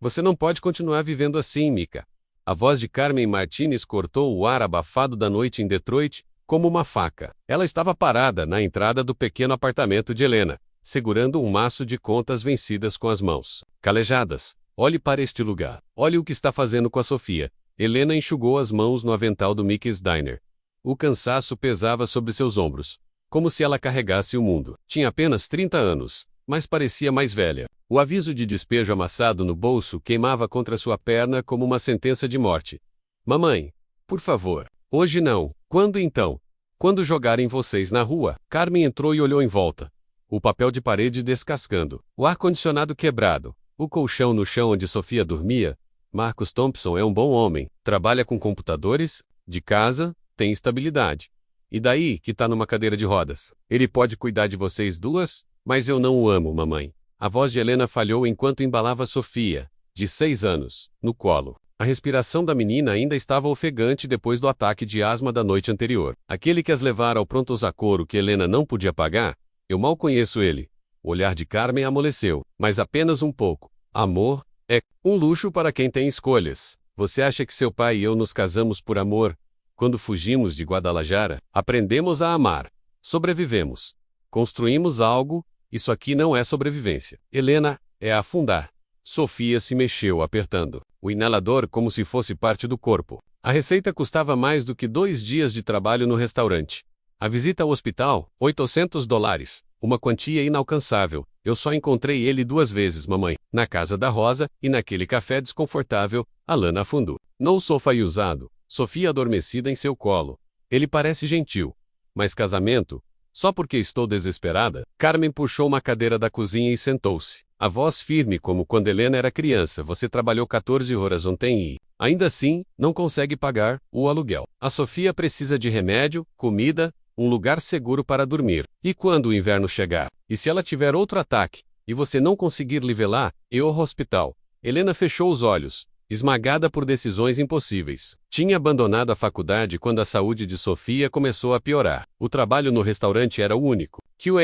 Você não pode continuar vivendo assim, Mika. A voz de Carmen Martinez cortou o ar abafado da noite em Detroit, como uma faca. Ela estava parada na entrada do pequeno apartamento de Helena, segurando um maço de contas vencidas com as mãos calejadas. Olhe para este lugar. Olhe o que está fazendo com a Sofia. Helena enxugou as mãos no avental do Mickey's Diner. O cansaço pesava sobre seus ombros, como se ela carregasse o mundo. Tinha apenas 30 anos, mas parecia mais velha. O aviso de despejo amassado no bolso queimava contra sua perna como uma sentença de morte. Mamãe, por favor. Hoje não. Quando então? Quando jogarem vocês na rua? Carmen entrou e olhou em volta. O papel de parede descascando. O ar-condicionado quebrado. O colchão no chão onde Sofia dormia. Marcus Thompson é um bom homem. Trabalha com computadores, de casa, tem estabilidade. E daí que tá numa cadeira de rodas? Ele pode cuidar de vocês duas, mas eu não o amo, mamãe. A voz de Helena falhou enquanto embalava Sofia, de 6 anos, no colo. A respiração da menina ainda estava ofegante depois do ataque de asma da noite anterior. Aquele que as levara ao pronto-socorro que Helena não podia pagar? Eu mal conheço ele. O olhar de Carmen amoleceu, mas apenas um pouco. Amor é um luxo para quem tem escolhas. Você acha que seu pai e eu nos casamos por amor? Quando fugimos de Guadalajara, aprendemos a amar. Sobrevivemos. Construímos algo. Isso aqui não é sobrevivência. Helena, é afundar. Sofia se mexeu apertando o inalador como se fosse parte do corpo. A receita custava mais do que 2 dias de trabalho no restaurante. A visita ao hospital, $800. Uma quantia inalcançável. Eu só encontrei ele 2 vezes, mamãe. Na casa da Rosa, e naquele café desconfortável, a lana afundou. No sofá usado, Sofia adormecida em seu colo. Ele parece gentil. Mas casamento? Só porque estou desesperada? Carmen puxou uma cadeira da cozinha e sentou-se. A voz firme como quando Helena era criança. Você trabalhou 14 horas ontem e, ainda assim, não consegue pagar o aluguel. A Sofia precisa de remédio, comida, um lugar seguro para dormir. E quando o inverno chegar? E se ela tiver outro ataque, e você não conseguir livrar, eu ao hospital? Helena fechou os olhos, esmagada por decisões impossíveis. Tinha abandonado a faculdade quando a saúde de Sofia começou a piorar. O trabalho no restaurante era o único que o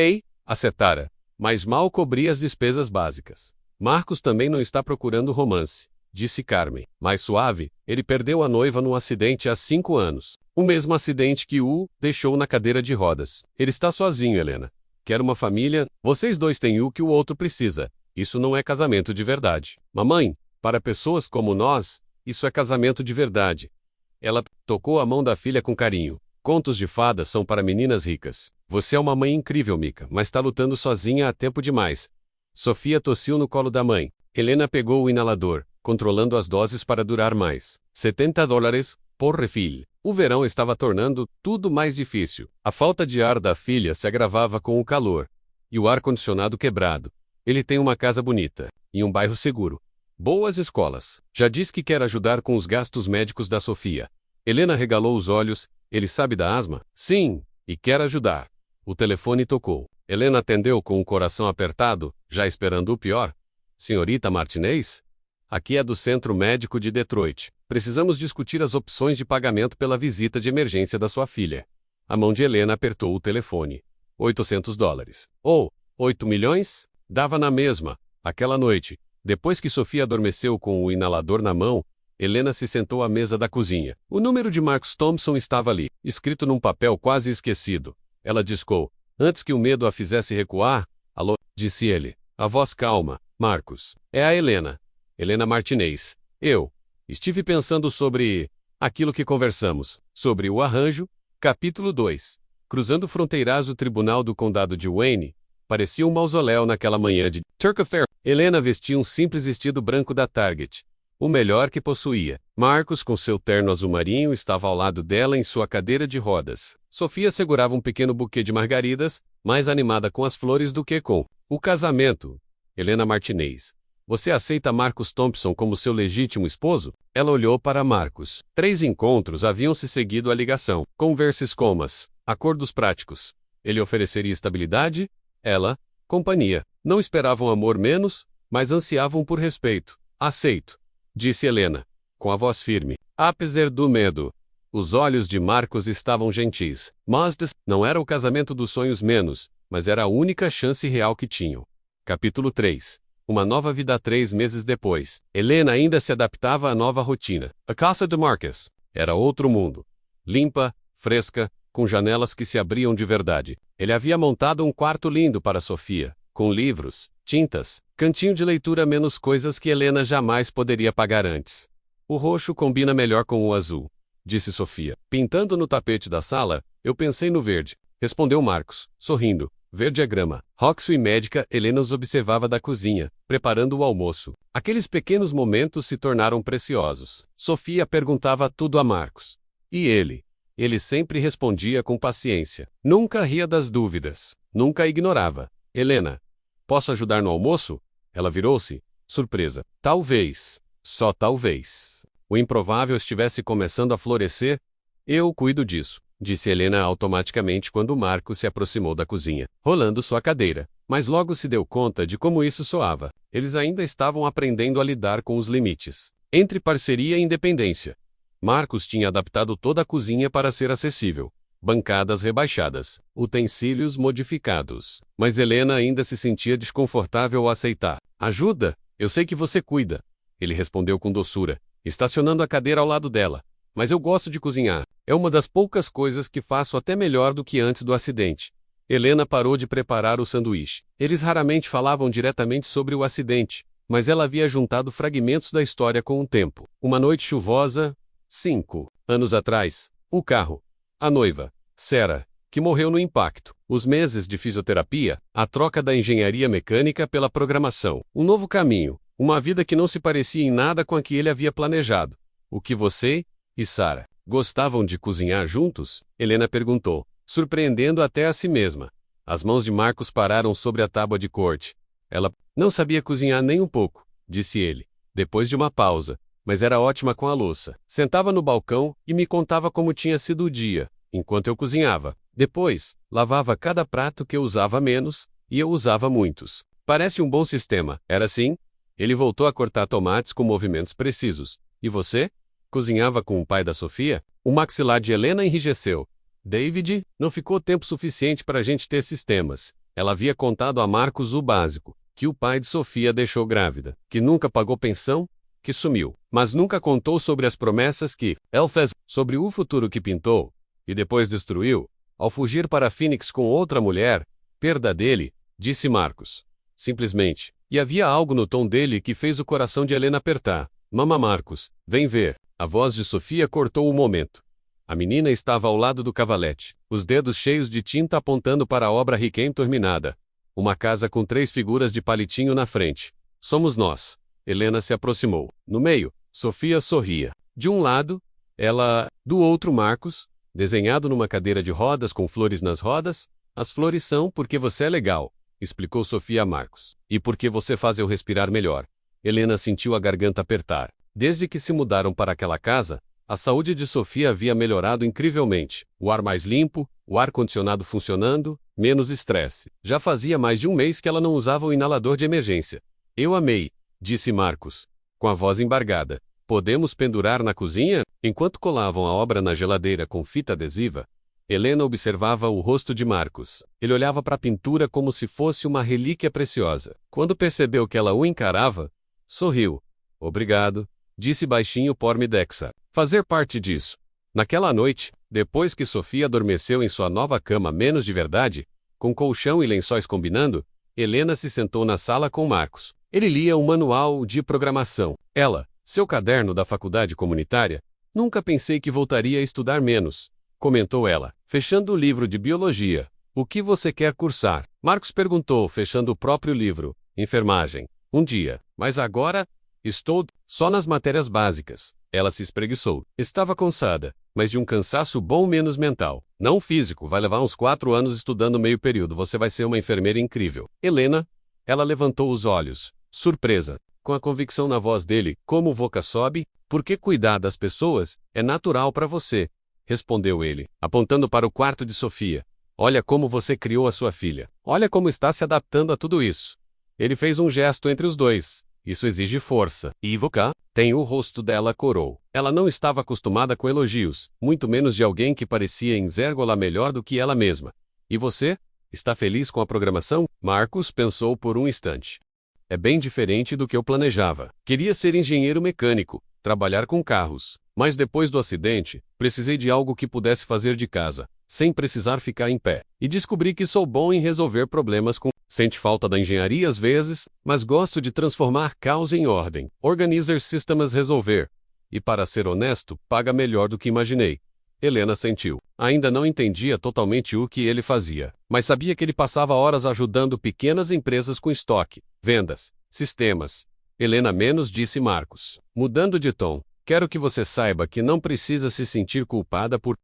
acertara, mas mal cobria as despesas básicas. Marcos também não está procurando romance, disse Carmen. Mais suave, ele perdeu a noiva num acidente há 5 anos. O mesmo acidente que o deixou na cadeira de rodas. Ele está sozinho, Helena. Quer uma família? Vocês dois têm o que o outro precisa. Isso não é casamento de verdade. Mamãe, para pessoas como nós, isso é casamento de verdade. Ela tocou a mão da filha com carinho. Contos de fadas são para meninas ricas. Você é uma mãe incrível, Mika, mas está lutando sozinha há tempo demais. Sofia tossiu no colo da mãe. Helena pegou o inalador, controlando as doses para durar mais. $70 por refil. O verão estava tornando tudo mais difícil. A falta de ar da filha se agravava com o calor. E o ar-condicionado quebrado. Ele tem uma casa bonita, em um bairro seguro. Boas escolas. Já disse que quer ajudar com os gastos médicos da Sofia. Helena regalou os olhos. Ele sabe da asma? Sim, e quer ajudar. O telefone tocou. Helena atendeu com o coração apertado, já esperando o pior. Senhorita Martinez? Aqui é do Centro Médico de Detroit. Precisamos discutir as opções de pagamento pela visita de emergência da sua filha. A mão de Helena apertou o telefone. $800. Ou, 8 milhões? Dava na mesma. Aquela noite, depois que Sofia adormeceu com o inalador na mão, Helena se sentou à mesa da cozinha. O número de Marcus Thompson estava ali, escrito num papel quase esquecido. Ela discou. Antes que o medo a fizesse recuar, alô, disse ele. A voz calma. Marcus. É a Helena. Helena Martinez. Eu. Estive pensando sobre aquilo que conversamos. Sobre o arranjo. Capítulo 2. Cruzando o fronteiraço tribunal do condado de Wayne, parecia um mausoléu naquela manhã de Turk Fair. Helena vestia um simples vestido branco da Target. O melhor que possuía. Marcos, com seu terno azul marinho, estava ao lado dela em sua cadeira de rodas. Sofia segurava um pequeno buquê de margaridas, mais animada com as flores do que com o casamento. Helena Martinez. Você aceita Marcus Thompson como seu legítimo esposo? Ela olhou para Marcus. 3 encontros haviam se seguido à ligação. Conversas comas. Acordos práticos. Ele ofereceria estabilidade? Ela, companhia. Não esperavam amor menos, mas ansiavam por respeito. Aceito, disse Helena, com a voz firme. Apesar do medo. Os olhos de Marcos estavam gentis. Mas não era o casamento dos sonhos menos, mas era a única chance real que tinham. Capítulo 3. uma nova vida 3 meses depois. Helena ainda se adaptava à nova rotina. A casa de Marcus era outro mundo. Limpa, fresca, com janelas que se abriam de verdade. Ele havia montado um quarto lindo para Sofia, com livros, tintas, cantinho de leitura, menos coisas que Helena jamais poderia pagar antes. O roxo combina melhor com o azul, disse Sofia. Pintando no tapete da sala, eu pensei no verde, respondeu Marcus, sorrindo. Verde é grama. Roxo e médica, Helena os observava da cozinha, preparando o almoço. Aqueles pequenos momentos se tornaram preciosos. Sofia perguntava tudo a Marcus. E ele? Ele sempre respondia com paciência. Nunca ria das dúvidas. Nunca a ignorava. Helena, posso ajudar no almoço? Ela virou-se, surpresa. Talvez, só talvez, o improvável estivesse começando a florescer. Eu cuido disso, disse Helena automaticamente quando Marcus se aproximou da cozinha, rolando sua cadeira. Mas logo se deu conta de como isso soava. Eles ainda estavam aprendendo a lidar com os limites entre parceria e independência. Marcus tinha adaptado toda a cozinha para ser acessível. Bancadas rebaixadas, utensílios modificados. Mas Helena ainda se sentia desconfortável ao aceitar. Ajuda? Eu sei que você cuida. Ele respondeu com doçura, estacionando a cadeira ao lado dela. Mas eu gosto de cozinhar. É uma das poucas coisas que faço até melhor do que antes do acidente. Helena parou de preparar o sanduíche. Eles raramente falavam diretamente sobre o acidente, mas ela havia juntado fragmentos da história com o tempo. Uma noite chuvosa, 5 anos atrás. O carro. A noiva, Sarah, que morreu no impacto. Os meses de fisioterapia, a troca da engenharia mecânica pela programação. Um novo caminho, uma vida que não se parecia em nada com a que ele havia planejado. O que você e Sarah gostavam de cozinhar juntos? Helena perguntou, surpreendendo até a si mesma. As mãos de Marcus pararam sobre a tábua de corte. Ela não sabia cozinhar nem um pouco, disse ele, depois de uma pausa. Mas era ótima com a louça. Sentava no balcão e me contava como tinha sido o dia, enquanto eu cozinhava. Depois, lavava cada prato que eu usava menos, e eu usava muitos. Parece um bom sistema, era assim? Ele voltou a cortar tomates com movimentos precisos. E você? Cozinhava com o pai da Sofia? O maxilar de Helena enrijeceu. David, não ficou tempo suficiente para a gente ter sistemas. Ela havia contado a Marcus o básico, que o pai de Sofia deixou grávida, que nunca pagou pensão, que sumiu, mas nunca contou sobre as promessas que ele fez, sobre o futuro que pintou, e depois destruiu, ao fugir para Phoenix com outra mulher, perda dele, disse Marcus. Simplesmente. E havia algo no tom dele que fez o coração de Helena apertar. Mama Marcus, vem ver. A voz de Sofia cortou o momento. A menina estava ao lado do cavalete, os dedos cheios de tinta apontando para a obra riquém terminada. Uma casa com 3 figuras de palitinho na frente. Somos nós. Helena se aproximou. No meio, Sofia sorria. De um lado, ela, do outro Marcus, desenhado numa cadeira de rodas com flores nas rodas. As flores são porque você é legal, explicou Sofia a Marcus. E porque você faz eu respirar melhor. Helena sentiu a garganta apertar. Desde que se mudaram para aquela casa, a saúde de Sofia havia melhorado incrivelmente. O ar mais limpo, o ar-condicionado funcionando, menos estresse. Já fazia mais de um mês que ela não usava o inalador de emergência. Eu amei, disse Marcus, com a voz embargada. Podemos pendurar na cozinha? Enquanto colavam a obra na geladeira com fita adesiva, Helena observava o rosto de Marcus. Ele olhava para a pintura como se fosse uma relíquia preciosa. Quando percebeu que ela o encarava, sorriu. Obrigado, disse baixinho Pormidexa. Fazer parte disso. Naquela noite, depois que Sofia adormeceu em sua nova cama menos de verdade, com colchão e lençóis combinando, Helena se sentou na sala com Marcus. Ele lia um manual de programação. Ela, seu caderno da faculdade comunitária. Nunca pensei que voltaria a estudar menos, comentou ela, fechando o livro de biologia. O que você quer cursar? Marcus perguntou, fechando o próprio livro. Enfermagem. Um dia. Mas agora, estou só nas matérias básicas. Ela se espreguiçou. Estava cansada, mas de um cansaço bom menos mental. Não físico, vai levar uns 4 anos estudando meio período, você vai ser uma enfermeira incrível. Helena? Ela levantou os olhos, surpresa, com a convicção na voz dele. Como o Voca sobe? Porque cuidar das pessoas é natural para você, respondeu ele, apontando para o quarto de Sofia. Olha como você criou a sua filha. Olha como está se adaptando a tudo isso. Ele fez um gesto entre os dois. Isso exige força. E Voca? Tem o rosto dela corou. Ela não estava acostumada com elogios, muito menos de alguém que parecia em Zérgola melhor do que ela mesma. E você? Está feliz com a programação? Marcus pensou por um instante. É bem diferente do que eu planejava. Queria ser engenheiro mecânico, trabalhar com carros. Mas depois do acidente, precisei de algo que pudesse fazer de casa, sem precisar ficar em pé. E descobri que sou bom em resolver problemas com... Sente falta da engenharia às vezes, mas gosto de transformar caos em ordem. Organizer Systems resolver. E para ser honesto, paga melhor do que imaginei. Helena sentiu. Ainda não entendia totalmente o que ele fazia, mas sabia que ele passava horas ajudando pequenas empresas com estoque, vendas, sistemas. Helena menos, disse Marcos. Mudando de tom. Quero que você saiba que não precisa se sentir culpada por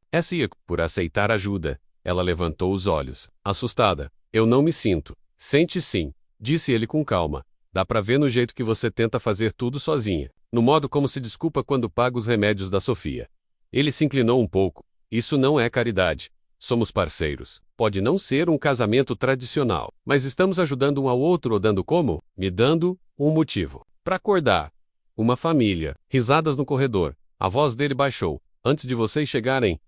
aceitar ajuda. Ela levantou os olhos, assustada. Eu não me sinto. Sente sim, disse ele com calma. Dá pra ver no jeito que você tenta fazer tudo sozinha. No modo como se desculpa quando paga os remédios da Sofia. Ele se inclinou um pouco. Isso não é caridade. Somos parceiros. Pode não ser um casamento tradicional, mas estamos ajudando um ao outro ou dando como? Me dando um motivo. Pra acordar. Uma família. Risadas no corredor. A voz dele baixou. Antes de vocês chegarem,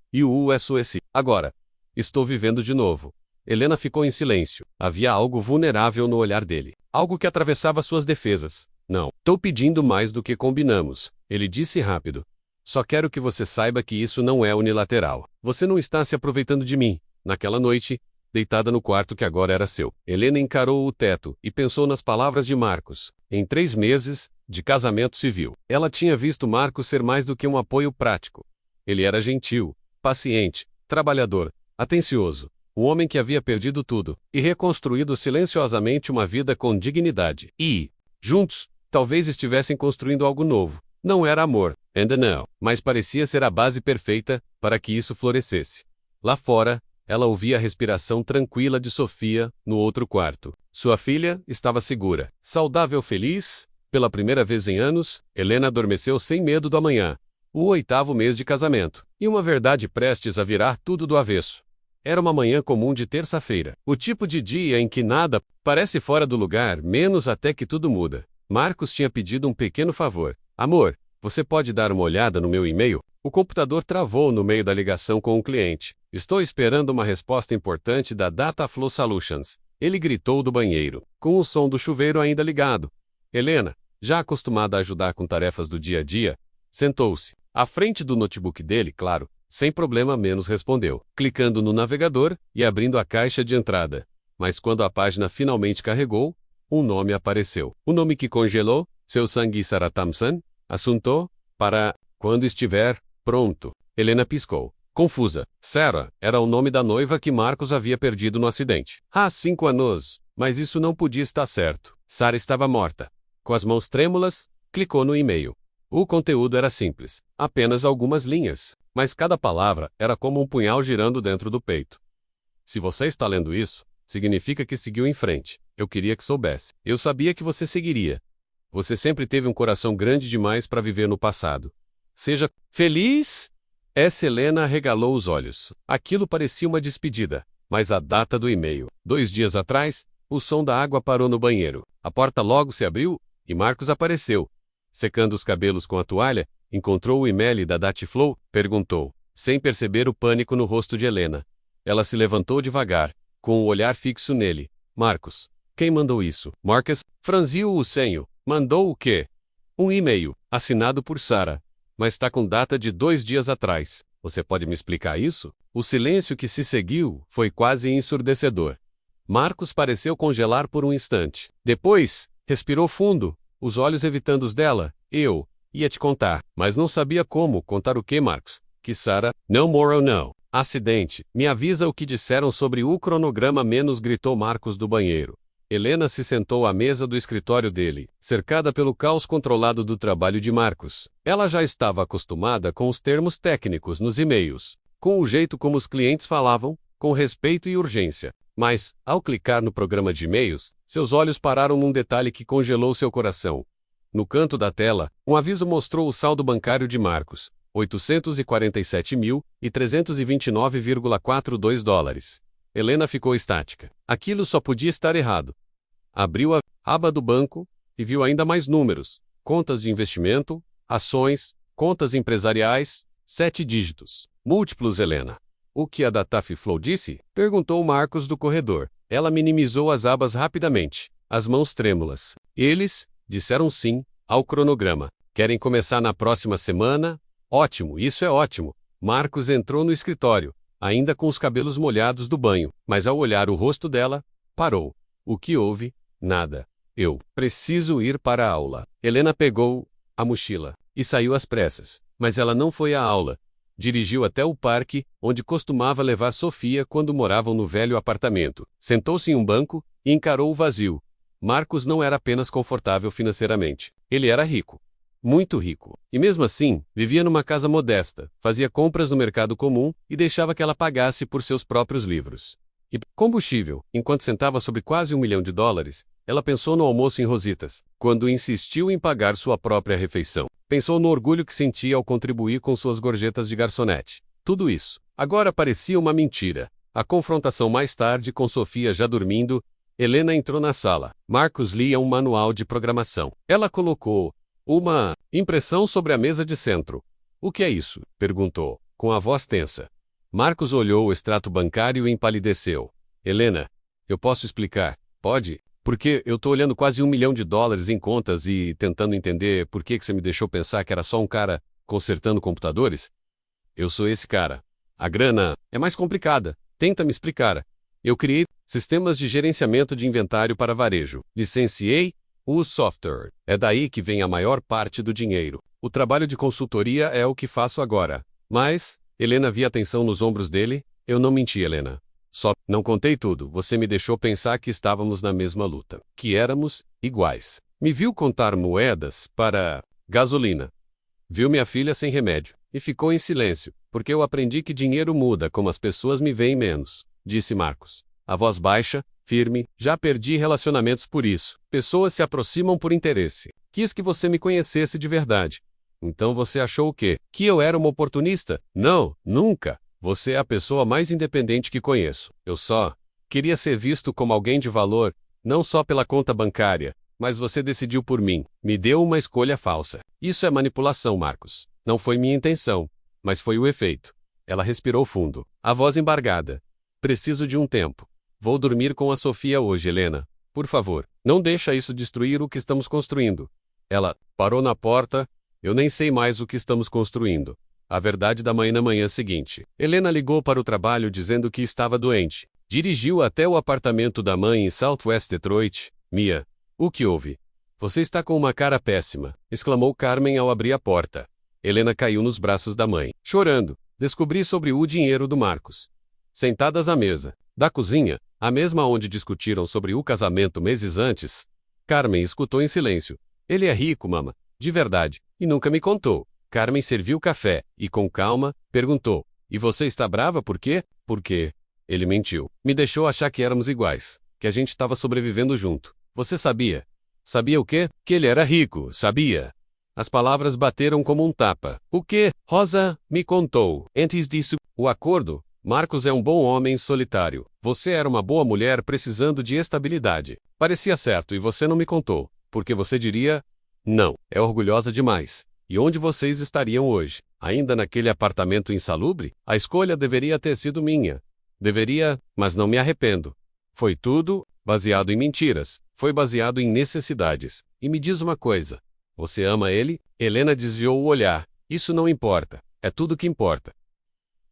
SOS. Agora. Estou vivendo de novo. Helena ficou em silêncio. Havia algo vulnerável no olhar dele. Algo que atravessava suas defesas. Não. Tô pedindo mais do que combinamos. Ele disse rápido. Só quero que você saiba que isso não é unilateral. Você não está se aproveitando de mim. Naquela noite, deitada no quarto que agora era seu. Helena encarou o teto e pensou nas palavras de Marcos. Em 3 meses de casamento civil, ela tinha visto Marcos ser mais do que um apoio prático. Ele era gentil, paciente, trabalhador, atencioso. Um homem que havia perdido tudo e reconstruído silenciosamente uma vida com dignidade. E, juntos, talvez estivessem construindo algo novo. Não era amor, ainda não, mas parecia ser a base perfeita para que isso florescesse. Lá fora, ela ouvia a respiração tranquila de Sofia, no outro quarto. Sua filha estava segura, saudável, feliz. Pela primeira vez em anos, Helena adormeceu sem medo do amanhã. O 8º mês de casamento. E uma verdade prestes a virar tudo do avesso. Era uma manhã comum de terça-feira. O tipo de dia em que nada parece fora do lugar, menos até que tudo muda. Marcos tinha pedido um pequeno favor. Amor, você pode dar uma olhada no meu e-mail? O computador travou no meio da ligação com o cliente. Estou esperando uma resposta importante da Dataflow Solutions. Ele gritou do banheiro, com o som do chuveiro ainda ligado. Helena, já acostumada a ajudar com tarefas do dia a dia, sentou-se. À frente do notebook dele, claro, sem problema menos respondeu, clicando no navegador e abrindo a caixa de entrada. Mas quando a página finalmente carregou, um nome apareceu. O nome que congelou, seu sangue Sarah Thompson, assuntou, para quando estiver pronto. Helena piscou, confusa. Sarah era o nome da noiva que Marcos havia perdido no acidente. Há 5 anos, mas isso não podia estar certo. Sarah estava morta. Com as mãos trêmulas, clicou no e-mail. O conteúdo era simples, apenas algumas linhas, mas cada palavra era como um punhal girando dentro do peito. Se você está lendo isso, significa que seguiu em frente. Eu queria que soubesse. Eu sabia que você seguiria. Você sempre teve um coração grande demais para viver no passado. Seja feliz! Essa Helena regalou os olhos. Aquilo parecia uma despedida, mas a data do e-mail. 2 dias atrás, o som da água parou no banheiro. A porta logo se abriu e Marcos apareceu. Secando os cabelos com a toalha, encontrou o e-mail da Dataflow, perguntou, sem perceber o pânico no rosto de Helena. Ela se levantou devagar, com o olhar fixo nele. Marcos, quem mandou isso? Marcos franziu o senho. Mandou o quê? Um e-mail, assinado por Sarah. Mas está com data de 2 dias atrás. Você pode me explicar isso? O silêncio que se seguiu foi quase ensurdecedor. Marcos pareceu congelar por um instante. Depois, respirou fundo, os olhos evitando os dela. Eu ia te contar, mas não sabia como. Contar o quê, Marcos? Que Sarah, não morreu não. Acidente. Me avisa o que disseram sobre o cronograma menos, gritou Marcos do banheiro. Helena se sentou à mesa do escritório dele, cercada pelo caos controlado do trabalho de Marcos. Ela já estava acostumada com os termos técnicos nos e-mails, com o jeito como os clientes falavam, com respeito e urgência. Mas, ao clicar no programa de e-mails, seus olhos pararam num detalhe que congelou seu coração. No canto da tela, um aviso mostrou o saldo bancário de Marcos, $847.329,42. Helena ficou estática. Aquilo só podia estar errado. Abriu a aba do banco e viu ainda mais números. Contas de investimento, ações, contas empresariais, 7 dígitos. Múltiplos, Helena. O que a Dataflow disse? Perguntou Marcos do corredor. Ela minimizou as abas rapidamente. as mãos trêmulas. Eles disseram sim ao cronograma. Querem começar na próxima semana? Ótimo, isso é ótimo. Marcos entrou no escritório, ainda com os cabelos molhados do banho, mas ao olhar o rosto dela, parou. O que houve? Nada. Eu preciso ir para a aula. Helena pegou a mochila e saiu às pressas, mas ela não foi à aula. Dirigiu até o parque, onde costumava levar Sofia quando moravam no velho apartamento. Sentou-se em um banco e encarou o vazio. Marcos não era apenas confortável financeiramente. Ele era rico. Muito rico. E mesmo assim, vivia numa casa modesta, fazia compras no mercado comum e deixava que ela pagasse por seus próprios livros. E combustível. Enquanto sentava sobre quase $1 milhão, ela pensou no almoço em Rositas, quando insistiu em pagar sua própria refeição. Pensou no orgulho que sentia ao contribuir com suas gorjetas de garçonete. Tudo isso agora parecia uma mentira. A confrontação mais tarde com Sofia já dormindo, Helena entrou na sala. Marcos lia um manual de programação. Ela colocou uma impressão sobre a mesa de centro. O que é isso? Perguntou, com a voz tensa. Marcos olhou o extrato bancário e empalideceu. Helena, eu posso explicar? Pode? Porque eu tô olhando quase $1 milhão em contas e tentando entender por que você me deixou pensar que era só um cara consertando computadores? Eu sou esse cara. A grana é mais complicada. Tenta me explicar. Eu criei sistemas de gerenciamento de inventário para varejo. Licenciei o software. É daí que vem a maior parte do dinheiro. O trabalho de consultoria é o que faço agora. Mas, Helena via a tensão nos ombros dele. Eu não menti, Helena. Só não contei tudo. Você me deixou pensar que estávamos na mesma luta. Que éramos iguais. Me viu contar moedas para gasolina. Viu minha filha sem remédio. E ficou em silêncio, porque eu aprendi que dinheiro muda como as pessoas me veem menos, disse Marcos. A voz baixa, firme. Já perdi relacionamentos por isso. Pessoas se aproximam por interesse. Quis que você me conhecesse de verdade. Então você achou o quê? Que eu era uma oportunista? Não, nunca. Você é a pessoa mais independente que conheço. Eu só queria ser visto como alguém de valor, não só pela conta bancária, mas você decidiu por mim. Me deu uma escolha falsa. Isso é manipulação, Marcos. Não foi minha intenção, mas foi o efeito. Ela respirou fundo, a voz embargada. Preciso de um tempo. Vou dormir com a Sofia hoje, Helena. Por favor, não deixa isso destruir o que estamos construindo. Ela parou na porta. Eu nem sei mais o que estamos construindo. A verdade da mãe na manhã seguinte. Helena ligou para o trabalho dizendo que estava doente. Dirigiu até o apartamento da mãe em Southwest Detroit. Mia, o que houve? Você está com uma cara péssima, exclamou Carmen ao abrir a porta. Helena caiu nos braços da mãe, chorando. Descobri sobre o dinheiro do Marcos. Sentadas à mesa da cozinha, a mesma onde discutiram sobre o casamento meses antes, Carmen escutou em silêncio. Ele é rico, mama, de verdade, e nunca me contou. Carmen serviu café e, com calma, perguntou: E você está brava por quê? Por quê? Ele mentiu. Me deixou achar que éramos iguais, que a gente estava sobrevivendo junto. Você sabia? Sabia o quê? Que ele era rico, sabia? As palavras bateram como um tapa. O quê? Rosa me contou. Antes disso, o acordo. Marcos é um bom homem solitário. Você era uma boa mulher precisando de estabilidade. Parecia certo e você não me contou. Porque você diria: não, é orgulhosa demais. E onde vocês estariam hoje? Ainda naquele apartamento insalubre? A escolha deveria ter sido minha. Deveria, mas não me arrependo. Foi tudo baseado em mentiras. Foi baseado em necessidades. E me diz uma coisa. Você ama ele? Helena desviou o olhar. Isso não importa. É tudo que importa.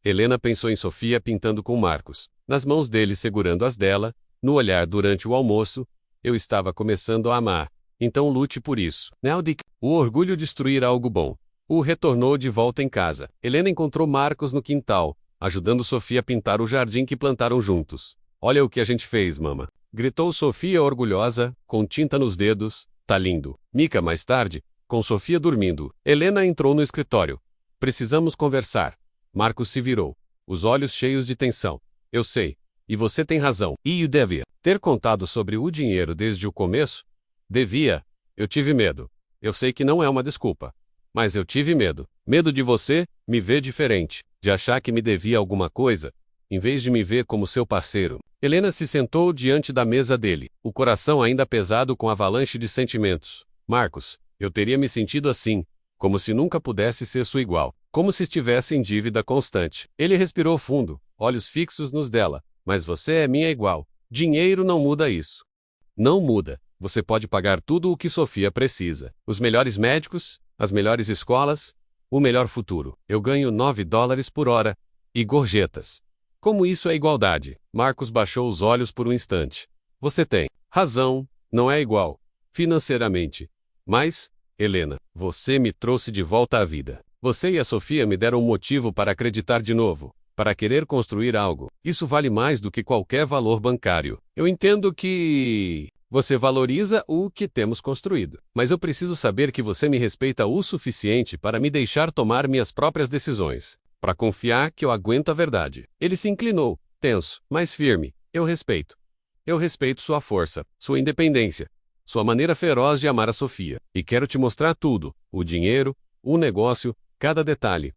Helena pensou em Sofia pintando com Marcos, nas mãos dele segurando as dela, no olhar durante o almoço. Eu estava começando a amar. Então lute por isso. Neldick, o orgulho destruir algo bom. O retornou de volta em casa. Helena encontrou Marcos no quintal, ajudando Sofia a pintar o jardim que plantaram juntos. Olha o que a gente fez, mama. Gritou Sofia orgulhosa, com tinta nos dedos. Tá lindo. Mika, mais tarde, com Sofia dormindo, Helena entrou no escritório. Precisamos conversar. Marcos se virou, os olhos cheios de tensão. Eu sei. E você tem razão. E eu devia ter contado sobre o dinheiro desde o começo? Devia. Eu tive medo. Eu sei que não é uma desculpa. Mas eu tive medo. Medo de você me ver diferente. De achar que me devia alguma coisa, em vez de me ver como seu parceiro. Helena se sentou diante da mesa dele, o coração ainda pesado com a avalanche de sentimentos. Marcos, eu teria me sentido assim, como se nunca pudesse ser sua igual. Como se estivesse em dívida constante. Ele respirou fundo, olhos fixos nos dela. Mas você é minha igual. Dinheiro não muda isso. Não muda. Você pode pagar tudo o que Sofia precisa. Os melhores médicos, as melhores escolas, o melhor futuro. Eu ganho $9 por hora. E gorjetas. Como isso é igualdade? Marcos baixou os olhos por um instante. Você tem razão, não é igual. Financeiramente. Mas, Helena, você me trouxe de volta à vida. Você e a Sofia me deram um motivo para acreditar de novo, para querer construir algo. Isso vale mais do que qualquer valor bancário. Eu entendo que você valoriza o que temos construído, mas eu preciso saber que você me respeita o suficiente para me deixar tomar minhas próprias decisões, para confiar que eu aguento a verdade. Ele se inclinou, tenso, mas firme. Eu respeito. Eu respeito sua força, sua independência, sua maneira feroz de amar a Sofia. E quero te mostrar tudo: o dinheiro, o negócio, cada detalhe.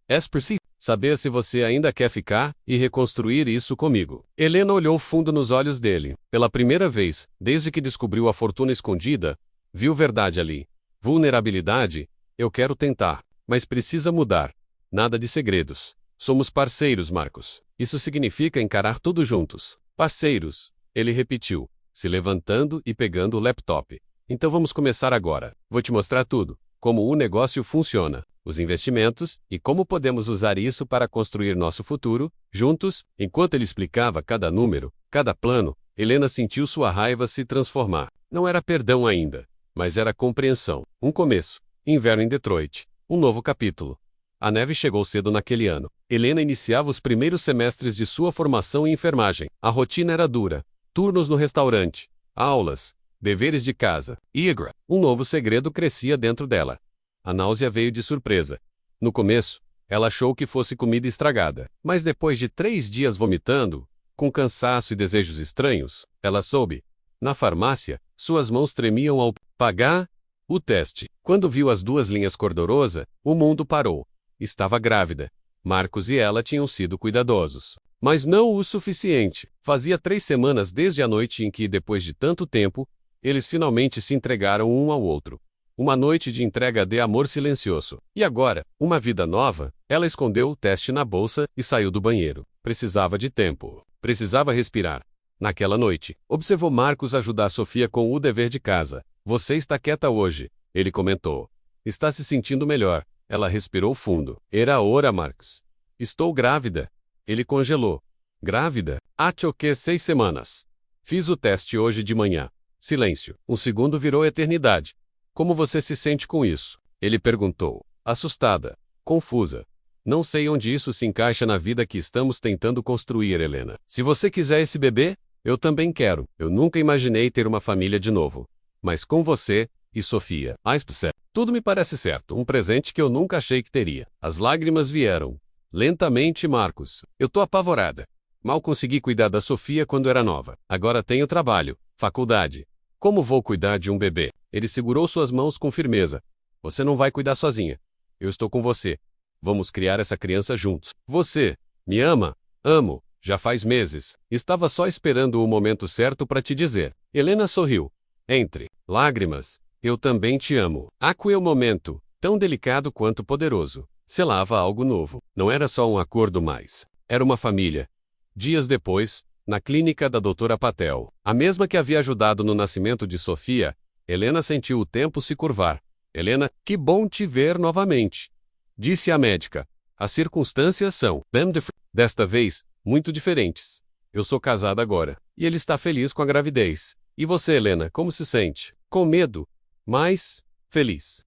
Saber se você ainda quer ficar e reconstruir isso comigo. Helena olhou fundo nos olhos dele. Pela primeira vez, desde que descobriu a fortuna escondida, viu verdade ali. Vulnerabilidade. Eu quero tentar, mas precisa mudar. Nada de segredos. Somos parceiros, Marcos. Isso significa encarar tudo juntos. Parceiros, ele repetiu, se levantando e pegando o laptop. Então vamos começar agora. Vou te mostrar tudo. Como o negócio funciona, os investimentos e como podemos usar isso para construir nosso futuro, juntos. Enquanto ele explicava cada número, cada plano, Helena sentiu sua raiva se transformar. Não era perdão ainda, mas era compreensão. Um começo. Inverno em Detroit. Um novo capítulo. A neve chegou cedo naquele ano. Helena iniciava os primeiros semestres de sua formação em enfermagem. A rotina era dura. Turnos no restaurante, aulas, deveres de casa. Igra. Um novo segredo crescia dentro dela. A náusea veio de surpresa. No começo, ela achou que fosse comida estragada. Mas depois de 3 dias vomitando, com cansaço e desejos estranhos, ela soube. Na farmácia, suas mãos tremiam ao pagar o teste. Quando viu as 2 linhas cor-de-rosa, o mundo parou. Estava grávida. Marcos e ela tinham sido cuidadosos. Mas não o suficiente. Fazia 3 semanas desde a noite em que, depois de tanto tempo, eles finalmente se entregaram um ao outro. Uma noite de entrega de amor silencioso. E agora, uma vida nova, ela escondeu o teste na bolsa e saiu do banheiro. Precisava de tempo. Precisava respirar. Naquela noite, observou Marcos ajudar Sofia com o dever de casa. Você está quieta hoje, ele comentou. Está se sentindo melhor. Ela respirou fundo. Era hora, Marcos. Estou grávida. Ele congelou. Grávida? Acho que 6 semanas. Fiz o teste hoje de manhã. Silêncio. Um segundo virou eternidade. Como você se sente com isso? Ele perguntou. Assustada. Confusa. Não sei onde isso se encaixa na vida que estamos tentando construir, Helena. Se você quiser esse bebê, eu também quero. Eu nunca imaginei ter uma família de novo. Mas com você e Sofia. Tudo me parece certo. Um presente que eu nunca achei que teria. As lágrimas vieram. Lentamente, Marcos. Eu tô apavorada. Mal consegui cuidar da Sofia quando era nova. Agora tenho trabalho, faculdade. Como vou cuidar de um bebê? Ele segurou suas mãos com firmeza. Você não vai cuidar sozinha. Eu estou com você. Vamos criar essa criança juntos. Você me ama? Amo. Já faz meses. Estava só esperando o momento certo para te dizer. Helena sorriu. Entre lágrimas. Eu também te amo. Aquele momento, tão delicado quanto poderoso, selava algo novo. Não era só um acordo mais. Era uma família. Dias depois, na clínica da doutora Patel, a mesma que havia ajudado no nascimento de Sofia, Helena sentiu o tempo se curvar. Helena, que bom te ver novamente, disse a médica. As circunstâncias são, desta vez, muito diferentes. Eu sou casada agora, e ele está feliz com a gravidez. E você, Helena, como se sente? Com medo, mas feliz.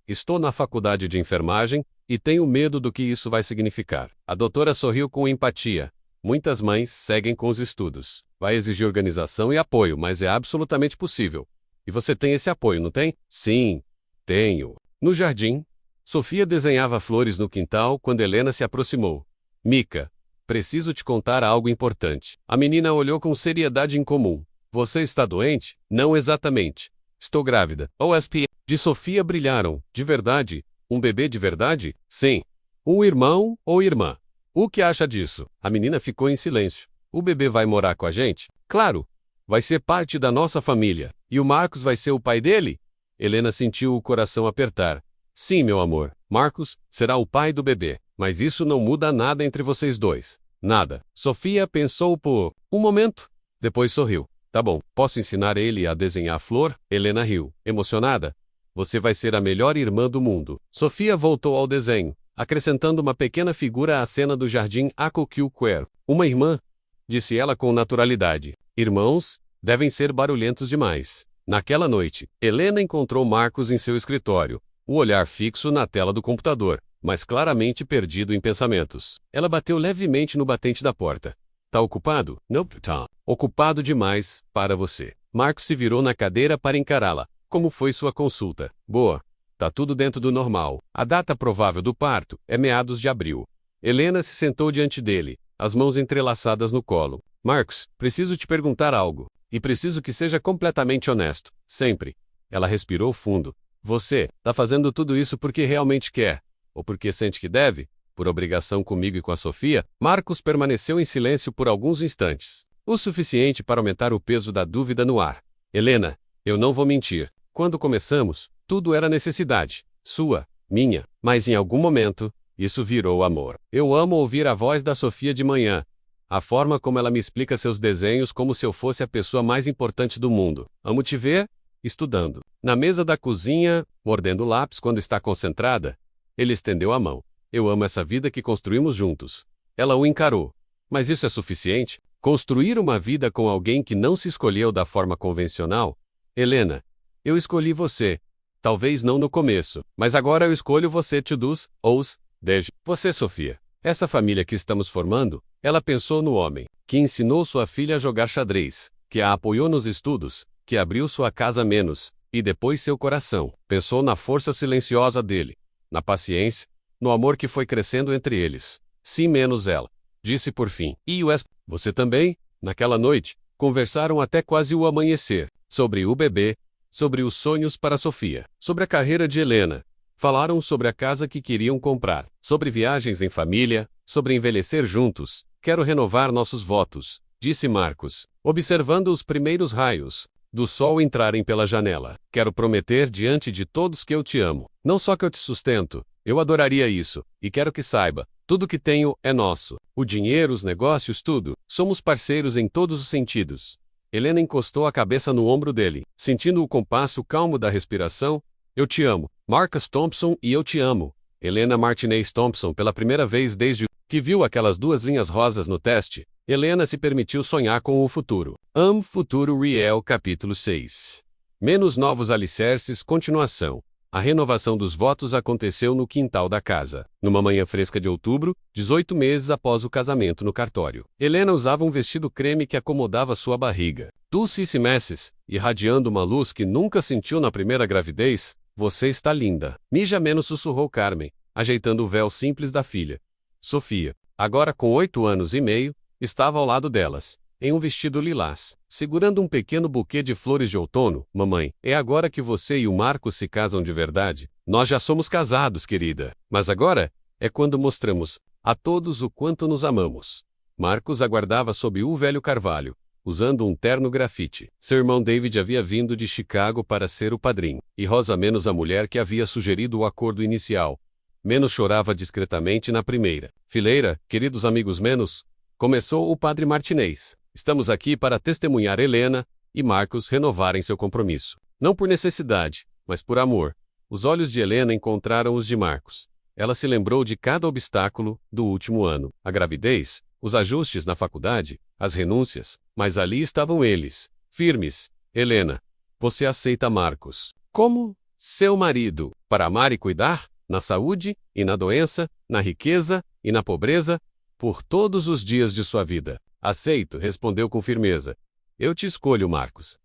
Estou na faculdade de enfermagem e tenho medo do que isso vai significar. A doutora sorriu com empatia. Muitas mães seguem com os estudos. Vai exigir organização e apoio, mas é absolutamente possível. E você tem esse apoio, não tem? Sim, tenho. No jardim, Sofia desenhava flores no quintal quando Helena se aproximou. Mika, preciso te contar algo importante. A menina olhou com seriedade incomum. Você está doente? Não exatamente. Estou grávida. OSP de Sofia brilharam. De verdade? Um bebê de verdade? Sim. Um irmão ou irmã? O que acha disso? A menina ficou em silêncio. O bebê vai morar com a gente? Claro. Vai ser parte da nossa família. E o Marcos vai ser o pai dele? Helena sentiu o coração apertar. Sim, meu amor. Marcos será o pai do bebê. Mas isso não muda nada entre vocês dois. Nada. Sofia pensou por um momento. Depois sorriu. Tá bom, posso ensinar ele a desenhar flor? Helena riu, emocionada. Você vai ser a melhor irmã do mundo. Sofia voltou ao desenho, acrescentando uma pequena figura à cena do jardim Aquaculture. Uma irmã, disse ela com naturalidade. Irmãos devem ser barulhentos demais. Naquela noite, Helena encontrou Marcos em seu escritório, o olhar fixo na tela do computador, mas claramente perdido em pensamentos. Ela bateu levemente no batente da porta. Tá ocupado? Nope, tá. Ocupado demais, para você. Marcos se virou na cadeira para encará-la. Como foi sua consulta? Boa. Tá tudo dentro do normal. A data provável do parto é meados de abril. Helena se sentou diante dele, as mãos entrelaçadas no colo. Marcos, preciso te perguntar algo. E preciso que seja completamente honesto. Sempre. Ela respirou fundo. Você tá fazendo tudo isso porque realmente quer? Ou porque sente que deve? Por obrigação comigo e com a Sofia? Marcos permaneceu em silêncio por alguns instantes. O suficiente para aumentar o peso da dúvida no ar. Helena, eu não vou mentir. Quando começamos, tudo era necessidade. Sua, minha. Mas em algum momento, isso virou amor. Eu amo ouvir a voz da Sofia de manhã. A forma como ela me explica seus desenhos como se eu fosse a pessoa mais importante do mundo. Amo te ver estudando. Na mesa da cozinha, mordendo o lápis quando está concentrada, ele estendeu a mão. Eu amo essa vida que construímos juntos. Ela o encarou. Mas isso é suficiente? Construir uma vida com alguém que não se escolheu da forma convencional? Helena, eu escolhi você. Talvez não no começo, mas agora eu escolho você todos, os, desde você, Sofia. Essa família que estamos formando, ela pensou no homem, que ensinou sua filha a jogar xadrez, que a apoiou nos estudos, que abriu sua casa menos, e depois seu coração. Pensou na força silenciosa dele, na paciência, no amor que foi crescendo entre eles. Sim, menos ela. Disse por fim. E você também? Naquela noite, conversaram até quase o amanhecer, sobre o bebê, sobre os sonhos para Sofia, sobre a carreira de Helena. Falaram sobre a casa que queriam comprar, sobre viagens em família, sobre envelhecer juntos. Quero renovar nossos votos, disse Marcos, observando os primeiros raios do sol entrarem pela janela. Quero prometer diante de todos que eu te amo. Não só que eu te sustento, eu adoraria isso, e quero que saiba, tudo que tenho é nosso. O dinheiro, os negócios, tudo. Somos parceiros em todos os sentidos. Helena encostou a cabeça no ombro dele, sentindo o compasso calmo da respiração. Eu te amo, Marcus Thompson, e eu te amo. Helena Martinez Thompson, pela primeira vez desde que viu aquelas duas linhas rosas no teste, Helena se permitiu sonhar com o futuro. Futuro Real, capítulo 6. Menos novos alicerces, continuação. A renovação dos votos aconteceu no quintal da casa, numa manhã fresca de outubro, 18 meses após o casamento no cartório. Helena usava um vestido creme que acomodava sua barriga. Dulce Messes, irradiando uma luz que nunca sentiu na primeira gravidez. Você está linda. Mija menos, sussurrou Carmen, ajeitando o véu simples da filha. Sofia, agora com 8 anos e meio, estava ao lado delas, em um vestido lilás, segurando um pequeno buquê de flores de outono. Mamãe, é agora que você e o Marcos se casam de verdade? Nós já somos casados, querida. Mas agora, é quando mostramos a todos o quanto nos amamos. Marcos aguardava sob o velho carvalho, usando um terno grafite. Seu irmão David havia vindo de Chicago para ser o padrinho, e Rosa, menos a mulher que havia sugerido o acordo inicial, menos chorava discretamente na primeira fileira. Queridos amigos, menos, começou o padre Martinez. Estamos aqui para testemunhar Helena e Marcos renovarem seu compromisso. Não por necessidade, mas por amor. Os olhos de Helena encontraram os de Marcos. Ela se lembrou de cada obstáculo do último ano. A gravidez, os ajustes na faculdade, as renúncias, mas ali estavam eles, firmes. Helena, você aceita Marcos como seu marido, para amar e cuidar, na saúde e na doença, na riqueza e na pobreza, por todos os dias de sua vida. Aceito, respondeu com firmeza. Eu te escolho, Marcos.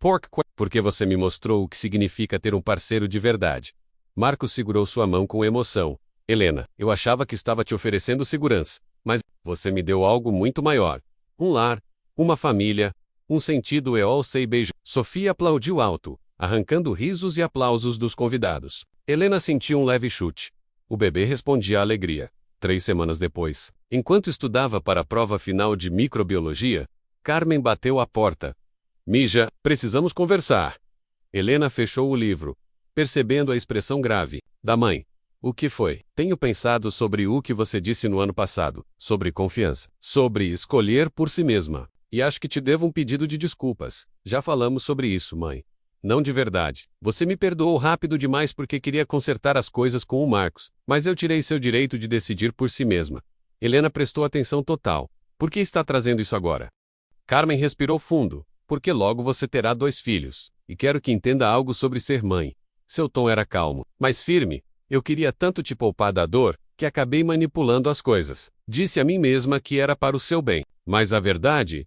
Porque você me mostrou o que significa ter um parceiro de verdade. Marcos segurou sua mão com emoção. Helena, eu achava que estava te oferecendo segurança, mas você me deu algo muito maior. Um lar, uma família, um sentido eu sei beijo. Sofia aplaudiu alto, arrancando risos e aplausos dos convidados. Helena sentiu um leve chute. O bebê respondia à alegria. 3 semanas depois, enquanto estudava para a prova final de microbiologia, Carmen bateu à porta. Mija, precisamos conversar. Helena fechou o livro, percebendo a expressão grave da mãe. O que foi? Tenho pensado sobre o que você disse no ano passado, sobre confiança, sobre escolher por si mesma. E acho que te devo um pedido de desculpas. Já falamos sobre isso, mãe. Não de verdade. Você me perdoou rápido demais porque queria consertar as coisas com o Marcos, mas eu tirei seu direito de decidir por si mesma. Helena prestou atenção total. Por que está trazendo isso agora? Carmen respirou fundo. Porque logo você terá 2 filhos. E quero que entenda algo sobre ser mãe. Seu tom era calmo, mas firme. Eu queria tanto te poupar da dor, que acabei manipulando as coisas. Disse a mim mesma que era para o seu bem. Mas a verdade?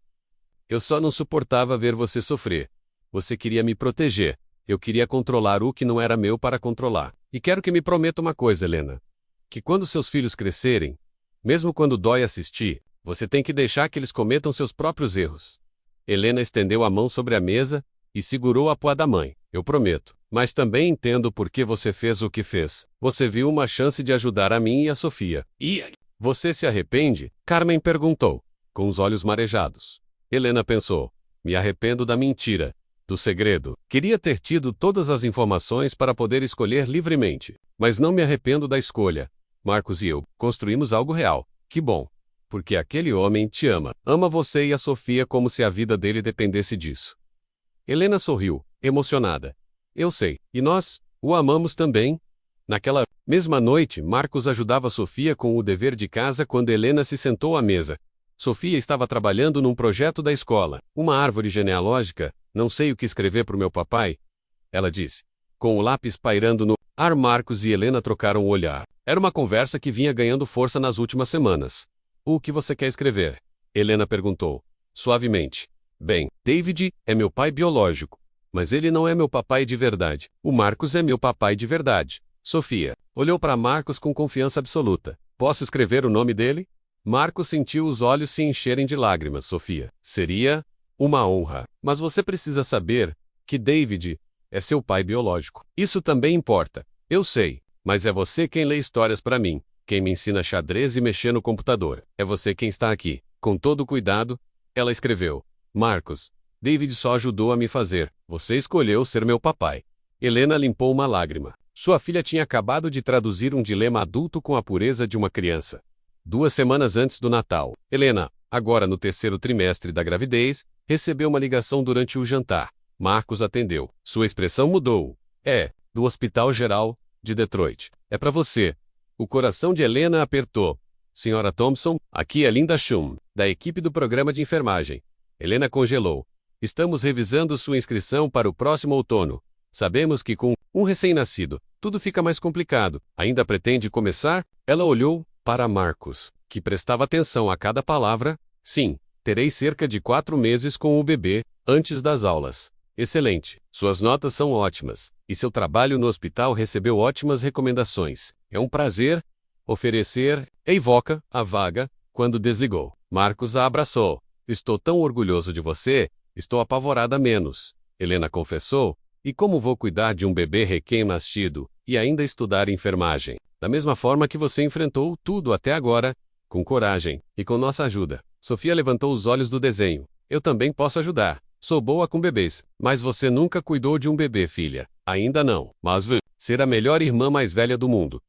Eu só não suportava ver você sofrer. Você queria me proteger. Eu queria controlar o que não era meu para controlar. E quero que me prometa uma coisa, Helena. Que quando seus filhos crescerem, mesmo quando dói assistir, você tem que deixar que eles cometam seus próprios erros. Helena estendeu a mão sobre a mesa e segurou a pá da mãe. Eu prometo. Mas também entendo por que você fez o que fez. Você viu uma chance de ajudar a mim e a Sofia. E você se arrepende? Carmen perguntou, com os olhos marejados. Helena pensou. Me arrependo da mentira, do segredo. Queria ter tido todas as informações para poder escolher livremente. Mas não me arrependo da escolha. Marcos e eu construímos algo real. Que bom. Porque aquele homem te ama. Ama você e a Sofia como se a vida dele dependesse disso. Helena sorriu, emocionada. Eu sei. E nós o amamos também? Naquela mesma noite, Marcos ajudava Sofia com o dever de casa quando Helena se sentou à mesa. Sofia estava trabalhando num projeto da escola. Uma árvore genealógica. Não sei o que escrever para o meu papai. Ela disse. Com o lápis pairando no ar, Marcos e Helena trocaram o olhar. Era uma conversa que vinha ganhando força nas últimas semanas. O que você quer escrever? Helena perguntou, suavemente. Bem, David é meu pai biológico. Mas ele não é meu papai de verdade. O Marcos é meu papai de verdade. Sofia olhou para Marcos com confiança absoluta. Posso escrever o nome dele? Marcos sentiu os olhos se encherem de lágrimas. Sofia. Seria uma honra. Mas você precisa saber que David é seu pai biológico. Isso também importa. Eu sei. Mas é você quem lê histórias para mim. Quem me ensina xadrez e mexer no computador. É você quem está aqui. Com todo cuidado, ela escreveu. Marcos, David só ajudou a me fazer. Você escolheu ser meu papai. Helena limpou uma lágrima. Sua filha tinha acabado de traduzir um dilema adulto com a pureza de uma criança. 2 semanas antes do Natal, Helena, agora no 3º trimestre da gravidez, recebeu uma ligação durante o jantar. Marcos atendeu. Sua expressão mudou. É, do Hospital Geral de Detroit. É para você. O coração de Helena apertou. Senhora Thompson, aqui é Linda Schum, da equipe do programa de enfermagem. Helena congelou. Estamos revisando sua inscrição para o próximo outono. Sabemos que com um recém-nascido, tudo fica mais complicado. Ainda pretende começar? Ela olhou para Marcos, que prestava atenção a cada palavra. Sim, terei cerca de 4 meses com o bebê, antes das aulas. Excelente. Suas notas são ótimas. E seu trabalho no hospital recebeu ótimas recomendações. É um prazer oferecer evoca a vaga quando desligou. Marcos a abraçou. Estou tão orgulhoso de você. Estou apavorada menos. Helena confessou. E como vou cuidar de um bebê recém-nascido e ainda estudar enfermagem? Da mesma forma que você enfrentou tudo até agora, com coragem e com nossa ajuda. Sofia levantou os olhos do desenho. Eu também posso ajudar. Sou boa com bebês. Mas você nunca cuidou de um bebê, filha. Ainda não. Mas ser a melhor irmã mais velha do mundo.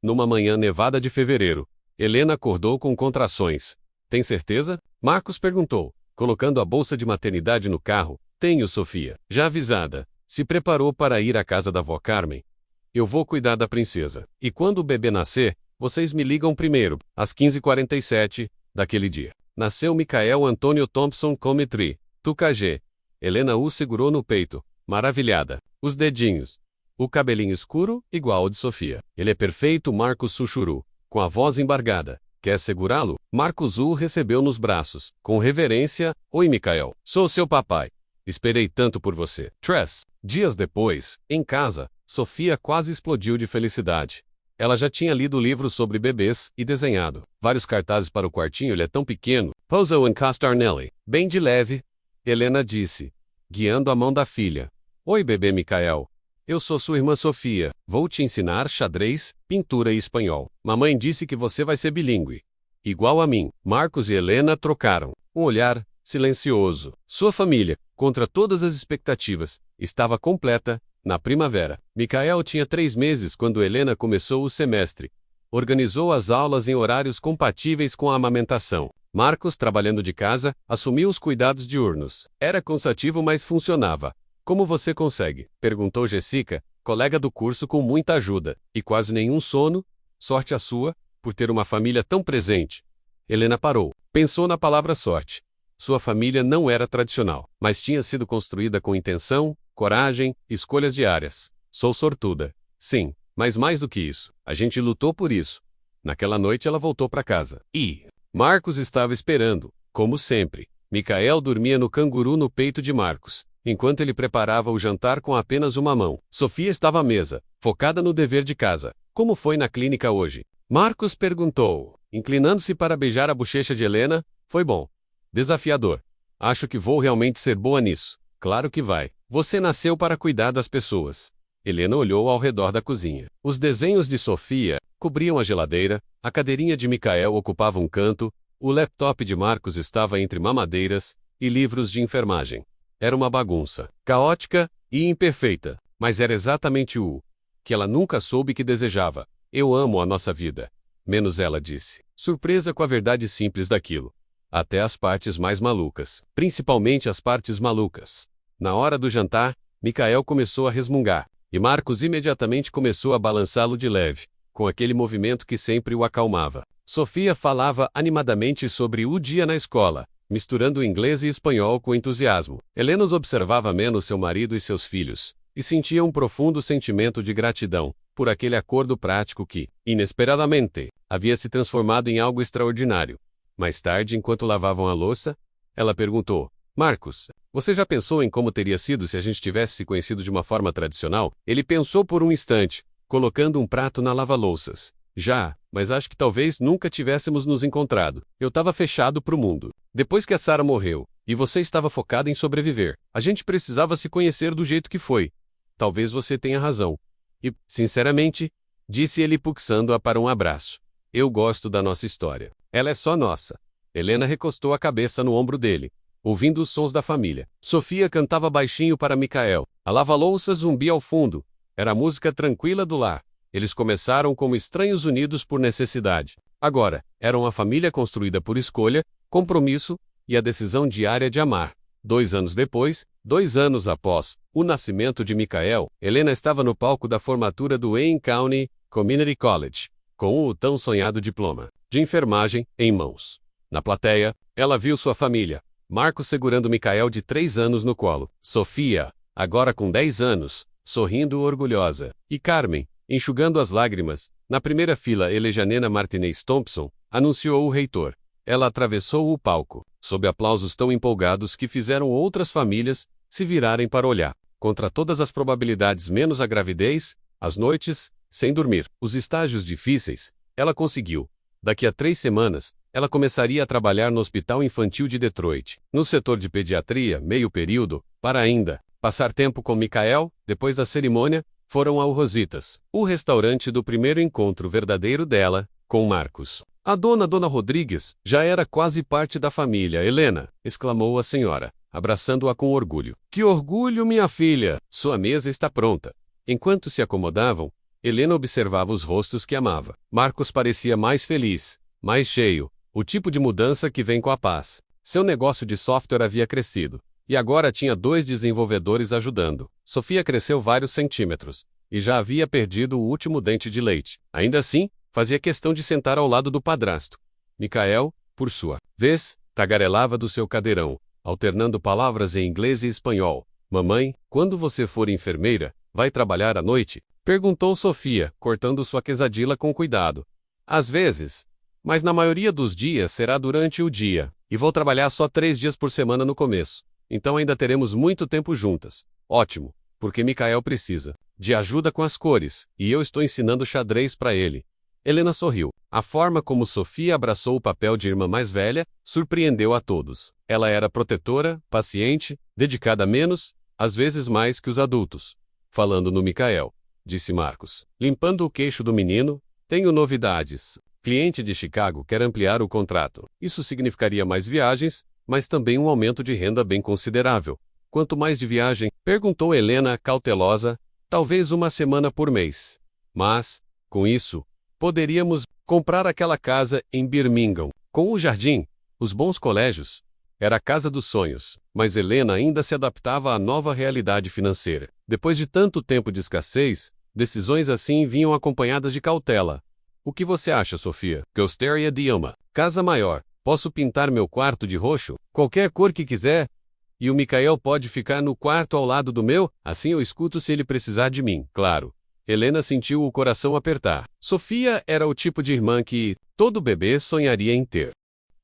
Numa manhã nevada de fevereiro, Helena acordou com contrações. Tem certeza? Marcos perguntou, colocando a bolsa de maternidade no carro. Tenho, Sofia. Já avisada. Se preparou para ir à casa da avó Carmen. Eu vou cuidar da princesa. E quando o bebê nascer, vocês me ligam primeiro. Às 15h47 daquele dia. Nasceu Michael Antônio Thompson Cometry. Tucagê. Helena o segurou no peito, maravilhada. Os dedinhos. O cabelinho escuro, igual ao de Sofia. Ele é perfeito, Marcos sussurrou, com a voz embargada. Quer segurá-lo? Marcos o recebeu nos braços, com reverência. Oi, Michael. Sou seu papai. Esperei tanto por você. Tress. Dias depois, em casa, Sofia quase explodiu de felicidade. Ela já tinha lido livros sobre bebês e desenhado vários cartazes para o quartinho. Ele é tão pequeno. Pousou em Castarnelli. Bem de leve. Helena disse, guiando a mão da filha. Oi, bebê Michael. Eu sou sua irmã Sofia. Vou te ensinar xadrez, pintura e espanhol. Mamãe disse que você vai ser bilíngue. Igual a mim. Marcos e Helena trocaram um olhar silencioso. Sua família, contra todas as expectativas, estava completa na primavera. Michael tinha 3 meses quando Helena começou o semestre. Organizou as aulas em horários compatíveis com a amamentação. Marcos, trabalhando de casa, assumiu os cuidados diurnos. Era cansativo, mas funcionava. Como você consegue? Perguntou Jessica, colega do curso com muita ajuda. E quase nenhum sono? Sorte a sua, por ter uma família tão presente. Helena parou. Pensou na palavra sorte. Sua família não era tradicional, mas tinha sido construída com intenção, coragem, escolhas diárias. Sou sortuda. Sim, mas mais do que isso, a gente lutou por isso. Naquela noite ela voltou para casa. E Marcos estava esperando, como sempre. Micael dormia no canguru no peito de Marcos, enquanto ele preparava o jantar com apenas uma mão. Sofia estava à mesa, focada no dever de casa. Como foi na clínica hoje? Marcos perguntou, inclinando-se para beijar a bochecha de Helena. Foi bom. Desafiador. Acho que vou realmente ser boa nisso. Claro que vai. Você nasceu para cuidar das pessoas. Helena olhou ao redor da cozinha. Os desenhos de Sofia cobriam a geladeira, a cadeirinha de Micael ocupava um canto, o laptop de Marcos estava entre mamadeiras e livros de enfermagem. Era uma bagunça, caótica e imperfeita, mas era exatamente o que ela nunca soube que desejava. Eu amo a nossa vida. Menos ela disse, surpresa com a verdade simples daquilo. Até as partes mais malucas, principalmente as partes malucas. Na hora do jantar, Micael começou a resmungar, e Marcos imediatamente começou a balançá-lo de leve, com aquele movimento que sempre o acalmava. Sofia falava animadamente sobre o dia na escola, misturando inglês e espanhol com entusiasmo. Helena os observava menos seu marido e seus filhos, e sentia um profundo sentimento de gratidão por aquele acordo prático que, inesperadamente, havia se transformado em algo extraordinário. Mais tarde, enquanto lavavam a louça, ela perguntou, Marcos, você já pensou em como teria sido se a gente tivesse se conhecido de uma forma tradicional? Ele pensou por um instante, colocando um prato na lava-louças. Já, mas acho que talvez nunca tivéssemos nos encontrado. Eu estava fechado pro mundo. Depois que a Sarah morreu, e você estava focada em sobreviver, a gente precisava se conhecer do jeito que foi. Talvez você tenha razão. E, sinceramente, disse ele puxando-a para um abraço. Eu gosto da nossa história. Ela é só nossa. Helena recostou a cabeça no ombro dele, ouvindo os sons da família. Sofia cantava baixinho para Micael. A lava-louças zumbia ao fundo. Era a música tranquila do lar. Eles começaram como estranhos unidos por necessidade. Agora, eram uma família construída por escolha, compromisso e a decisão diária de amar. 2 anos depois, 2 anos após o nascimento de Micael, Helena estava no palco da formatura do Wayne County Community College, com o tão sonhado diploma de enfermagem em mãos. Na plateia, ela viu sua família, Marcos segurando Micael de 3 anos no colo, Sofia, agora com 10 anos, sorrindo orgulhosa, e Carmen, enxugando as lágrimas. Na primeira fila, Elejanena Martinez Thompson anunciou o reitor. Ela atravessou o palco, sob aplausos tão empolgados que fizeram outras famílias se virarem para olhar. Contra todas as probabilidades menos a gravidez, as noites, sem dormir, os estágios difíceis, ela conseguiu. Daqui a 3 semanas, ela começaria a trabalhar no Hospital Infantil de Detroit, no setor de pediatria, meio período, para ainda passar tempo com Micael. Depois da cerimônia, foram ao Rositas, o restaurante do primeiro encontro verdadeiro dela com Marcos. A Dona Rodrigues já era quase parte da família. Helena, exclamou a senhora, abraçando-a com orgulho. Que orgulho, minha filha! Sua mesa está pronta. Enquanto se acomodavam, Helena observava os rostos que amava. Marcos parecia mais feliz, mais cheio, o tipo de mudança que vem com a paz. Seu negócio de software havia crescido, e agora tinha 2 desenvolvedores ajudando. Sofia cresceu vários centímetros, e já havia perdido o último dente de leite. Ainda assim, fazia questão de sentar ao lado do padrasto. Micael, por sua vez, tagarelava do seu cadeirão, alternando palavras em inglês e espanhol. Mamãe, quando você for enfermeira, vai trabalhar à noite? Perguntou Sofia, cortando sua quesadilla com cuidado. Às vezes, mas na maioria dos dias será durante o dia, e vou trabalhar só 3 dias por semana no começo. Então ainda teremos muito tempo juntas. Ótimo, porque Micael precisa de ajuda com as cores, e eu estou ensinando xadrez para ele. Helena sorriu. A forma como Sofia abraçou o papel de irmã mais velha surpreendeu a todos. Ela era protetora, paciente, dedicada menos, às vezes mais que os adultos. Falando no Micael, disse Marcos, limpando o queixo do menino, tenho novidades. Cliente de Chicago quer ampliar o contrato. Isso significaria mais viagens, mas também um aumento de renda bem considerável. Quanto mais de viagem? Perguntou Helena, cautelosa. Talvez 1 semana por mês. Mas, com isso, poderíamos comprar aquela casa em Birmingham, com o jardim, Os bons colégios. Era a casa dos sonhos, mas Helena ainda se adaptava à nova realidade financeira. Depois de tanto tempo de escassez, decisões assim vinham acompanhadas de cautela. O que você acha, Sofia? Gostaria de uma casa maior. Posso pintar meu quarto de roxo? Qualquer cor que quiser? E o Micael pode ficar no quarto ao lado do meu? Assim eu escuto se ele precisar de mim, claro. Helena sentiu o coração apertar. Sofia era o tipo de irmã que todo bebê sonharia em ter.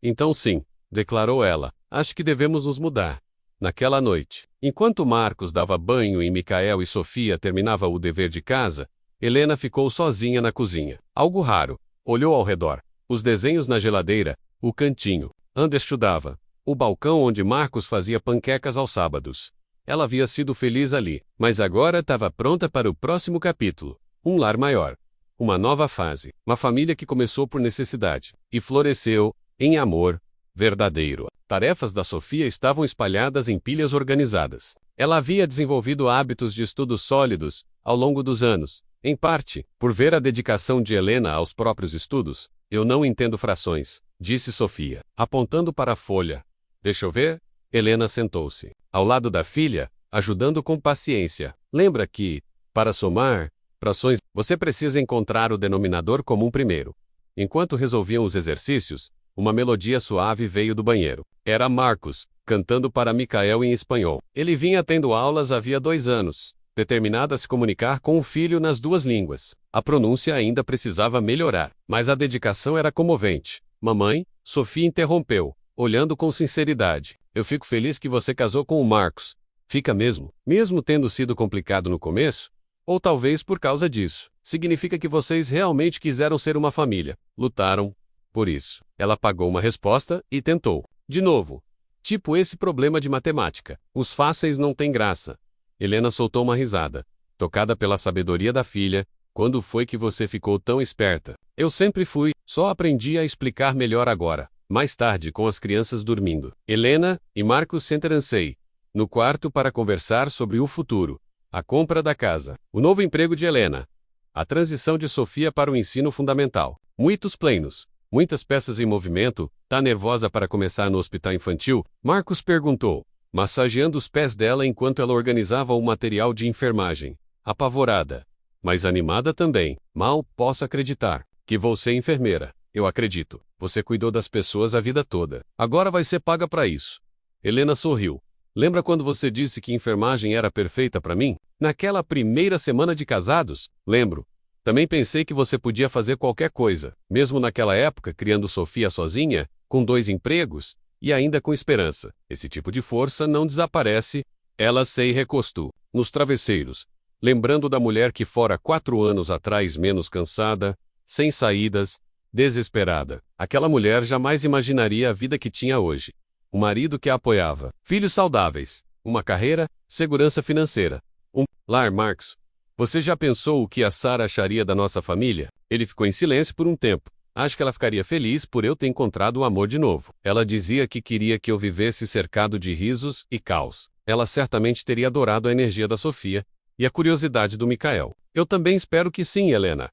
Então sim, declarou ela, acho que devemos nos mudar. Naquela noite, enquanto Marcos dava banho e Micael e Sofia terminava o dever de casa, Helena ficou sozinha na cozinha. Algo raro. Olhou ao redor. Os desenhos na geladeira, o cantinho onde estudava, o balcão onde Marcos fazia panquecas aos sábados. Ela havia sido feliz ali, mas agora estava pronta para o próximo capítulo. Um lar maior. Uma nova fase. Uma família que começou por necessidade e floresceu em amor verdadeiro. Tarefas da Sofia estavam espalhadas em pilhas organizadas. Ela havia desenvolvido hábitos de estudo sólidos ao longo dos anos, em parte por ver a dedicação de Helena aos próprios estudos. Eu não entendo frações, disse Sofia, apontando para a folha. Deixa eu ver? Helena sentou-se ao lado da filha, ajudando com paciência. Lembra que, para somar frações, você precisa encontrar o denominador comum primeiro. Enquanto resolviam os exercícios, uma melodia suave veio do banheiro. Era Marcos, cantando para Micael em espanhol. Ele vinha tendo aulas havia 2 anos, determinado a se comunicar com o filho nas 2 línguas. A pronúncia ainda precisava melhorar, mas a dedicação era comovente. Mamãe, Sofia interrompeu, olhando com sinceridade. Eu fico feliz que você casou com o Marcos. Fica mesmo? Mesmo tendo sido complicado no começo? Ou talvez por causa disso. Significa que vocês realmente quiseram ser uma família. Lutaram por isso. Ela pagou uma resposta e tentou. De novo. Tipo esse problema de matemática. Os fáceis não têm graça. Helena soltou uma risada, tocada pela sabedoria da filha. Quando foi que você ficou tão esperta? Eu sempre fui, só aprendi a explicar melhor agora. Mais tarde, com as crianças dormindo, Helena e Marcos sentaram-se no quarto para conversar sobre o futuro, a compra da casa, o novo emprego de Helena, a transição de Sofia para o ensino fundamental. Muitos planos, muitas peças em movimento. Tá nervosa para começar no hospital infantil? Marcos perguntou, massageando os pés dela enquanto ela organizava o material de enfermagem. Apavorada, mas animada também. Mal posso acreditar que vou ser enfermeira. Eu acredito. Você cuidou das pessoas a vida toda. Agora vai ser paga para isso. Helena sorriu. Lembra quando você disse que enfermagem era perfeita para mim? Naquela primeira semana de casados? Lembro. Também pensei que você podia fazer qualquer coisa, mesmo naquela época criando Sofia sozinha, com 2 empregos, e ainda com esperança. Esse tipo de força não desaparece. Ela se recostou nos travesseiros, lembrando da mulher que fora 4 anos atrás menos cansada, sem saídas, desesperada. Aquela mulher jamais imaginaria a vida que tinha hoje. Um marido que a apoiava, filhos saudáveis, uma carreira, segurança financeira. Um lar. Marcos, você já pensou o que a Sarah acharia da nossa família? Ele ficou em silêncio por um tempo. Acho que ela ficaria feliz por eu ter encontrado o amor de novo. Ela dizia que queria que eu vivesse cercado de risos e caos. Ela certamente teria adorado a energia da Sofia e a curiosidade do Micael. Eu também espero que sim, Helena.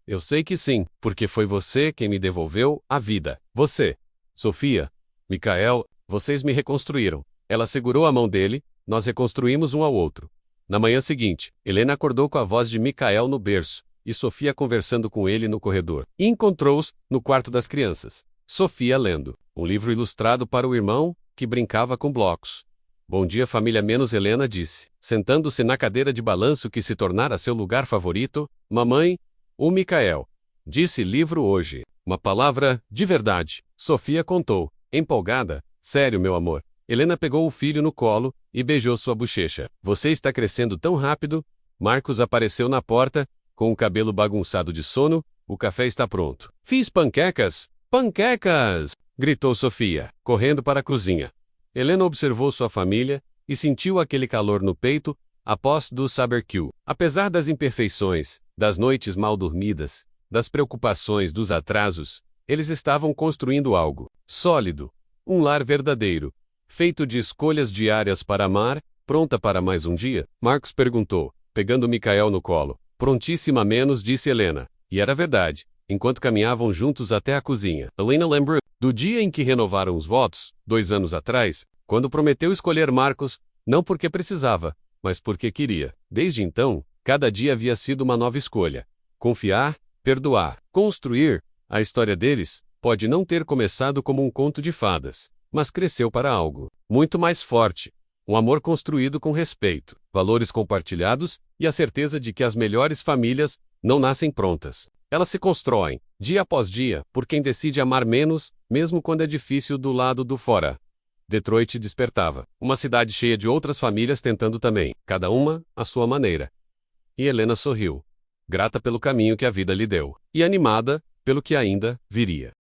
Eu sei que sim, porque foi você quem me devolveu a vida. Você, Sofia, Micael, vocês me reconstruíram. Ela segurou a mão dele, nós reconstruímos um ao outro. Na manhã seguinte, Helena acordou com a voz de Micael no berço, e Sofia conversando com ele no corredor. E encontrou-os no quarto das crianças. Sofia lendo um livro ilustrado para o irmão, que brincava com blocos. Bom dia, família. Menos Helena disse, sentando-se na cadeira de balanço que se tornara seu lugar favorito. Mamãe, o Micael disse livro hoje. Uma palavra de verdade. Sofia contou, empolgada. Sério, meu amor. Helena pegou o filho no colo e beijou sua bochecha. Você está crescendo tão rápido. Marcos apareceu na porta, com o cabelo bagunçado de sono. O café está pronto. Fiz panquecas! Panquecas! Gritou Sofia, correndo para a cozinha. Helena observou sua família e sentiu aquele calor no peito após do barbecue. Apesar das imperfeições, das noites mal dormidas, das preocupações, dos atrasos, eles estavam construindo algo sólido, um lar verdadeiro, feito de escolhas diárias para amar. Pronta para mais um dia? Marcos perguntou, pegando Micael no colo. Prontíssima, menos, disse Helena. E era verdade. enquanto caminhavam juntos até a cozinha. Helena lembra do dia em que renovaram os votos, 2 anos atrás, quando prometeu escolher Marcos, não porque precisava, mas porque queria. Desde então, cada dia havia sido uma nova escolha. Confiar, perdoar, construir. A história deles pode não ter começado como um conto de fadas, mas cresceu para algo muito mais forte. Um amor construído com respeito, valores compartilhados e a certeza de que as melhores famílias não nascem prontas. Elas se constroem, dia após dia, por quem decide amar menos, mesmo quando é difícil do lado do fora. Detroit despertava. Uma cidade cheia de outras famílias tentando também, cada uma à sua maneira. E Helena sorriu, grata pelo caminho que a vida lhe deu, e animada pelo que ainda viria.